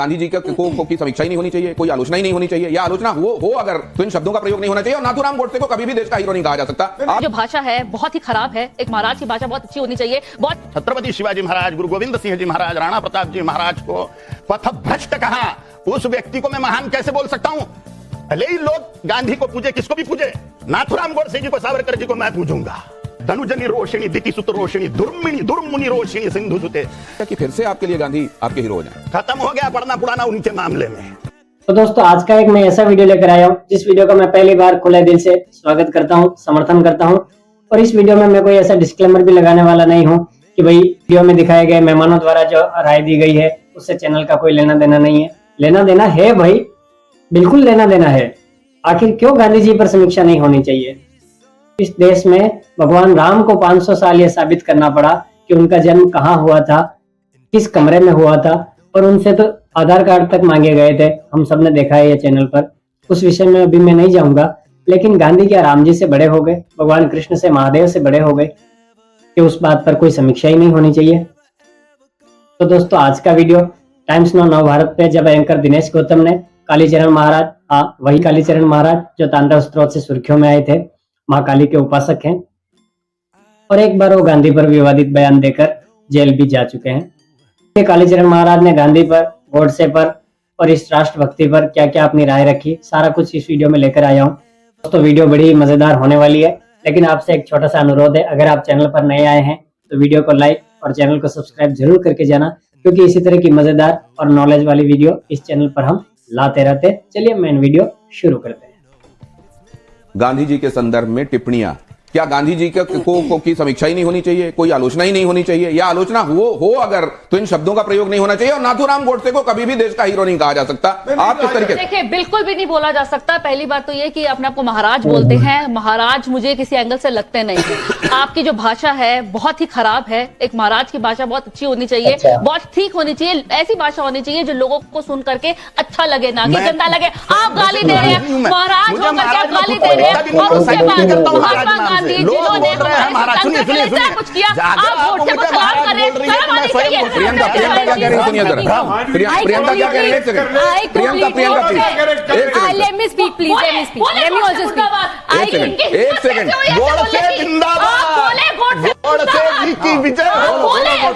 गांधी जी की समीक्षा ही नहीं होनी चाहिए, कोई आलोचना ही नहीं होनी चाहिए, या आलोचना हो अगर तो इन शब्दों का प्रयोग नहीं होना चाहिए। और नाथूराम गोडसे को कभी भी देश का हीरो नहीं कहा जा सकता। जो भाषा है बहुत ही खराब है। एक महाराज की भाषा बहुत अच्छी होनी चाहिए। बहुत छत्रपति शिवाजी महाराज, गुरु गोविंद सिंह जी महाराज, राणा प्रताप जी महाराज को पथभ्रष्ट कहा, उस व्यक्ति को मैं महान कैसे बोल सकता हूं? भले ही लोग गांधी को पूजे, किसको भी पूजे, नाथूराम गोडसे जी को, सावरकर जी को मैं पूजूंगा। धनुजनी रोशिणी, दितिसुत रोशिणी, दुर्मुनि रोशिणी, सिंधु सुते। कि फिर से आपके लिए गांधी आपके हीरो हो जाए। खत्म हो गया पढ़ना पुराना उनके मामले में। तो दोस्तों, आज का एक मैं ऐसा वीडियो लेकर आया हूँ जिस वीडियो का मैं पहली बार खुले दिल से स्वागत करता हूँ, समर्थन करता हूँ। और इस वीडियो में मैं कोई ऐसा डिस्क्लेमर भी लगाने वाला नहीं हूँ कि भाई वीडियो में दिखाए गए मेहमानों द्वारा जो राय दी गई है उससे चैनल का कोई लेना देना नहीं है। लेना देना है भाई, बिल्कुल लेना देना है। आखिर क्यों गांधी जी पर समीक्षा नहीं होनी चाहिए? इस देश में भगवान राम को 500 साल यह साबित करना पड़ा कि उनका जन्म कहाँ हुआ था, किस कमरे में हुआ था, और उनसे तो आधार कार्ड तक मांगे गए थे। हम सबने देखा है ये चैनल पर। उस विषय में अभी मैं नहीं जाऊंगा, लेकिन गांधी क्या राम जी से बड़े हो गए, भगवान कृष्ण से, महादेव से बड़े हो गए कि उस बात पर कोई समीक्षा ही नहीं होनी चाहिए? तो दोस्तों, आज का वीडियो टाइम्स नाउ नव भारत पे जब एंकर दिनेश गौतम ने कालीचरण महाराज, वही कालीचरण महाराज जो तांडव स्त्रोत से सुर्खियों में आए थे, माँ काली के उपासक हैं, और एक बार वो गांधी पर विवादित बयान देकर जेल भी जा चुके हैं। कालीचरण महाराज ने गांधी पर, गोडसे पर और इस राष्ट्रभक्ति पर क्या क्या अपनी राय रखी, सारा कुछ इस वीडियो में लेकर आया हूँ। दोस्तों, वीडियो बड़ी मजेदार होने वाली है, लेकिन आपसे एक छोटा सा अनुरोध है, अगर आप चैनल पर नए आए हैं तो वीडियो को लाइक और चैनल को सब्सक्राइब जरूर करके जाना, क्योंकि इसी तरह की मजेदार और नॉलेज वाली वीडियो इस चैनल पर हम लाते रहते। चलिए मेन वीडियो शुरू करते हैं। गांधी जी के संदर्भ में टिप्पणियां, क्या गांधी जी की समीक्षा ही नहीं होनी चाहिए, कोई आलोचना ही नहीं होनी चाहिए, या आलोचना हो अगर तो इन शब्दों का प्रयोग नहीं होना चाहिए। और नाथूराम गोडसे को कभी भी देश का हीरो नहीं कहा जा सकता। आप किस तरीके से? देखिए, बिल्कुल भी नहीं बोला जा सकता। पहली बात तो ये कि अपने आपको महाराज बोलते हैं। महाराज मुझे किसी एंगल से लगते नहीं है। आपकी जो भाषा है बहुत ही खराब है। एक महाराज की भाषा बहुत अच्छी होनी चाहिए, बहुत ठीक होनी चाहिए। ऐसी भाषा होनी चाहिए जो लोगों को सुन करके अच्छा लगे, ना कि गंदा लगे। आप गाली दे रहे हैं, महाराज होकर के आप गाली दे रहे हैं, और उसके बाद महात्मा गांधी जिन्होंने कुछ किया, आप गोडसे को सलाम कर रहे हैं। शर्म आनी चाहिए। प्रियंका क्या कह रही है? सुनिए जरा। प्रियंका क्या कह रही है? एक second. Priyanka let me speak please, let me speak, let me also speak। एक सेकंड। गोडसे जिंदाबाद, गोडसे जी की विजय।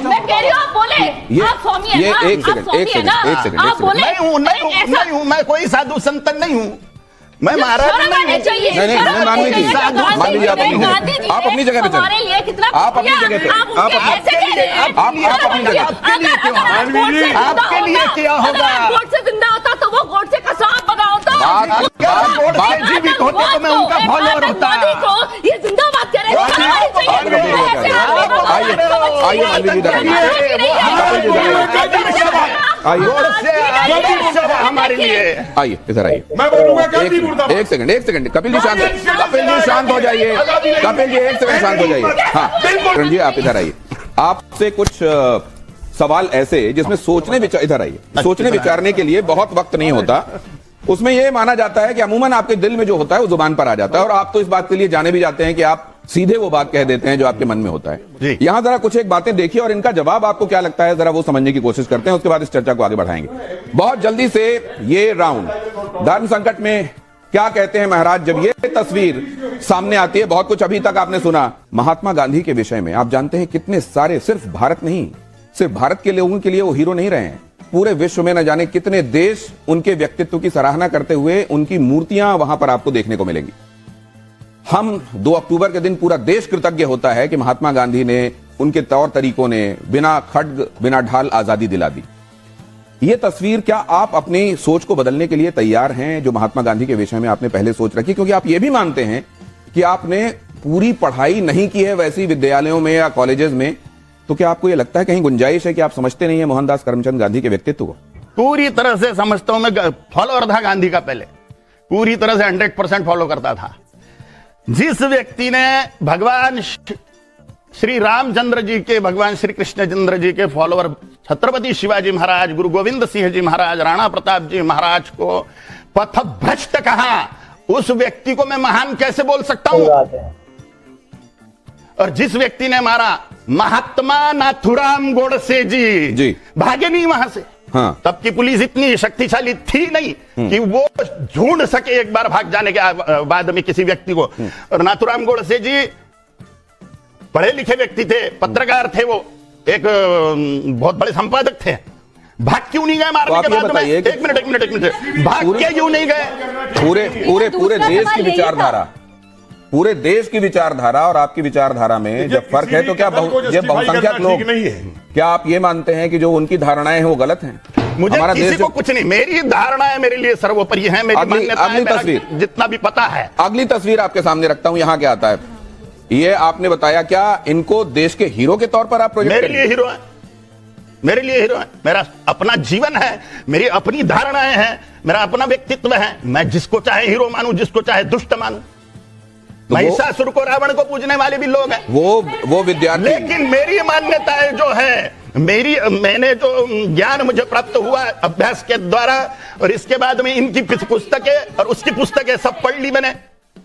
मैं कह रही हूँ आप बोले, आप स्वामी हैं ना, एक सेकंड, आप बोले। नहीं हूँ, मैं कोई साधु संत नहीं हूँ, मैं महाराज नहीं, आप अपनी जगह पे चलें। आप अपनी जगह पे, आपके लिए क्या होगा? गोडसे जिंदा होता तो वो गोडसे का सांप बना होता। गोडसे जीवित होते तो मैं उनका फॉलोअर होता। ये जिंदाबाद कह रहे हैं हमारे लिए। आइए इधर आइए। मैं बोलूंगा गांधी मुर्दाबाद। एक सेकंड। कपिल जी शांत हो जाइए। कपिल जी एक सेकंड शांत हो जाइए। हाँ किरण जी आप इधर आइए। आपसे कुछ सवाल ऐसे जिसमें इधर आइए। सोचने विचारने के लिए बहुत वक्त नहीं होता। उसमें यह माना जाता है कि अमूमन आपके दिल में जो होता है वो जुबान पर आ जाता है, और आप तो इस बात के लिए जाने भी जाते हैं कि आप सीधे वो बात कह देते हैं जो आपके मन में होता है। यहां जरा कुछ एक बातें देखिए और इनका जवाब आपको क्या लगता है, जरा वो समझने की कोशिश करते हैं। उसके बाद इस चर्चा को आगे बढ़ाएंगे। बहुत जल्दी से ये राउंड, धर्म संकट में क्या कहते हैं महाराज, जब ये तस्वीर सामने आती है। बहुत कुछ अभी तक आपने सुना महात्मा गांधी के विषय में। आप जानते हैं कितने सारे, सिर्फ भारत नहीं, सिर्फ भारत के लोगों के लिए वो हीरो नहीं रहे हैं, पूरे विश्व में न जाने कितने देश उनके व्यक्तित्व की सराहना करते हुए उनकी मूर्तियां वहां पर आपको देखने को मिलेंगी। हम 2 अक्टूबर के दिन पूरा देश कृतज्ञ होता है कि महात्मा गांधी ने, उनके तौर तरीकों ने बिना खड्ग बिना ढाल आजादी दिला दी। ये तस्वीर, क्या आप अपनी सोच को बदलने के लिए तैयार हैं जो महात्मा गांधी के विषय में आपने पहले सोच रखी? क्योंकि आप ये भी मानते हैं कि आपने पूरी पढ़ाई नहीं की है वैसी विद्यालयों में या कॉलेजेस में, तो क्या आपको यह लगता है कहीं गुंजाइश है कि आप समझते नहीं है मोहनदास करमचंद गांधी के व्यक्तित्व को? पूरी तरह से समझता हूं। मैं फॉलोअर था गांधी का, पहले पूरी तरह से 100% फॉलो करता था। जिस व्यक्ति ने भगवान श्री रामचंद्र जी के, भगवान श्री कृष्णचंद्र जी के फॉलोअर छत्रपति शिवाजी महाराज, गुरु गोविंद सिंह जी महाराज, राणा प्रताप जी महाराज को पथभ्रष्ट कहा, उस व्यक्ति को मैं महान कैसे बोल सकता हूं? और जिस व्यक्ति ने मारा महात्मा नाथूराम गोडसे जी भागे नहीं वहां से। हाँ। तब की पुलिस इतनी शक्तिशाली थी नहीं कि वो ढूंढ सके एक बार भाग जाने के बाद में किसी व्यक्ति को। और नाथूराम गोडसे जी पढ़े लिखे व्यक्ति थे, पत्रकार थे, वो एक बहुत बड़े संपादक थे। भाग क्यों नहीं गए मारने के बाद में? एक मिनट, भाग के क्यों नहीं गए? पूरे देश की विचारधारा, पूरे देश की विचारधारा और आपकी विचारधारा में जब फर्क है, तो क्या ये बहुसंख्यक लोग, क्या आप ये मानते हैं कि जो उनकी धारणाएं हैं वो गलत हैं? मुझे किसी को कुछ नहीं, मेरी धारणाएं मेरे लिए सर्वोपरि है, मेरी मान्यता है, तस्वीर जितना भी पता है। अगली तस्वीर आपके सामने रखता हूं, यहां क्या आता है? ये आपने बताया, क्या इनको देश के हीरो के तौर पर आप प्रोजेक्ट मेरे लिए हीरो है, मेरे लिए हीरो है। मेरा अपना जीवन है, मेरी अपनी धारणाएं हैं, मेरा अपना व्यक्तित्व है। मैं जिसको चाहे हीरो मानूं, जिसको चाहे दुष्ट मानूं। महिषासुर को रावण को पूजने वाले भी लोग हैं, वो विद्यार्थी। लेकिन मेरी मान्यताएं जो है, मैंने जो ज्ञान मुझे प्राप्त हुआ अभ्यास के द्वारा, और इसके बाद में इनकी पुस्तकें और उसकी पुस्तकें सब पढ़ ली मैंने,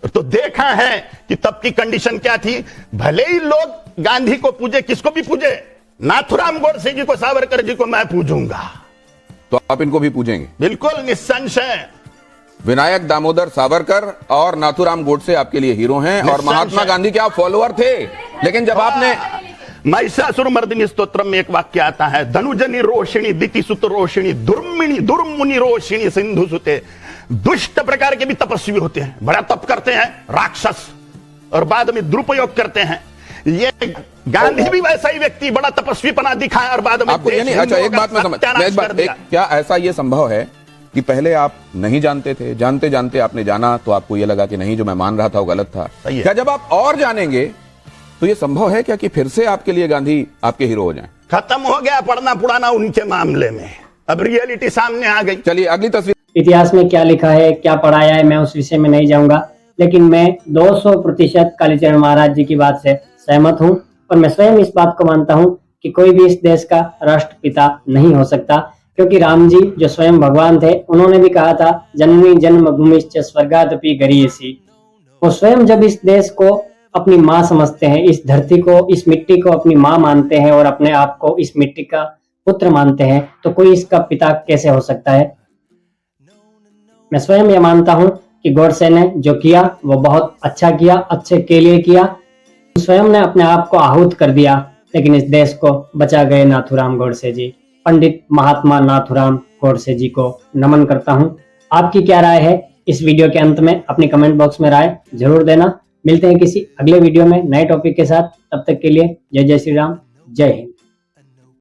तो देखा है कि तब की कंडीशन क्या थी। भले ही लोग गांधी को पूजे, किसको भी पूजे, नाथूराम गोडसे जी को, सावरकर जी को मैं पूजूंगा। तो आप इनको भी पूजेंगे? बिल्कुल, निस्संशय। विनायक दामोदर सावरकर और नाथूराम गोडसे आपके लिए हीरो हैं, और महात्मा गांधी के आप फॉलोअर थे। लेकिन जब आपने महिषासुर मर्दिनी स्तोत्र में एक वाक्य आता है, धनुजनी रोषिणी दिति सुत रोषिणी दुर्मिणी दुर्मुनि रोषिणी सिंधु सुते। दुष्ट प्रकार के भी तपस्वी होते हैं, बड़ा तप करते हैं, राक्षस, और बाद में दुरुपयोग करते हैं। ये गांधी भी वैसा ही व्यक्ति, बड़ा तपस्वीपना दिखाया और बाद में आपको ये नहीं, अच्छा एक बात मैं समझ, क्या ऐसा ये संभव है कि पहले आप नहीं जानते थे, जानते जानते आपने जाना, तो आपको ये लगा कि नहीं, जो मैं मान रहा था वो गलत था? क्या जब आप और जानेंगे तो ये संभव है क्या कि फिर से आपके लिए गांधी आपके हीरो हो जाएं? खत्म हो गया पढ़ना पुराना उनके मामले में, अब रियलिटी सामने आ गई। चलिए अगली तस्वीर। इतिहास में क्या लिखा है, क्या पढ़ाया है, मैं उस विषय में नहीं जाऊंगा, लेकिन मैं 200% कालीचरण महाराज जी की बात से सहमत हूं, और मैं स्वयं इस बात को मानता हूं कि कोई भी इस देश का राष्ट्रपिता नहीं हो सकता, क्योंकि राम जी जो स्वयं भगवान थे, उन्होंने भी कहा था जननी जन्मभूमिश्च स्वर्गादपि गरीयसी। वो स्वयं जब इस देश को अपनी माँ समझते हैं, इस धरती को, इस मिट्टी को अपनी माँ मानते हैं, और अपने आप को इस मिट्टी का पुत्र मानते हैं, तो कोई इसका पिता कैसे हो सकता है? मैं स्वयं ये मानता हूं कि गोडसे ने जो किया वो बहुत अच्छा किया, अच्छे के लिए किया। स्वयं ने अपने आप को आहूत कर दिया, लेकिन इस देश को बचा गए नाथूराम गोडसे जी। पंडित महात्मा नाथूराम गोडसे जी को नमन करता हूं। आपकी क्या राय है इस वीडियो के अंत में? अपनी कमेंट बॉक्स में राय जरूर देना। मिलते हैं किसी अगले वीडियो में नए टॉपिक के साथ, तब तक के लिए जय जय श्री राम, जय हिंद।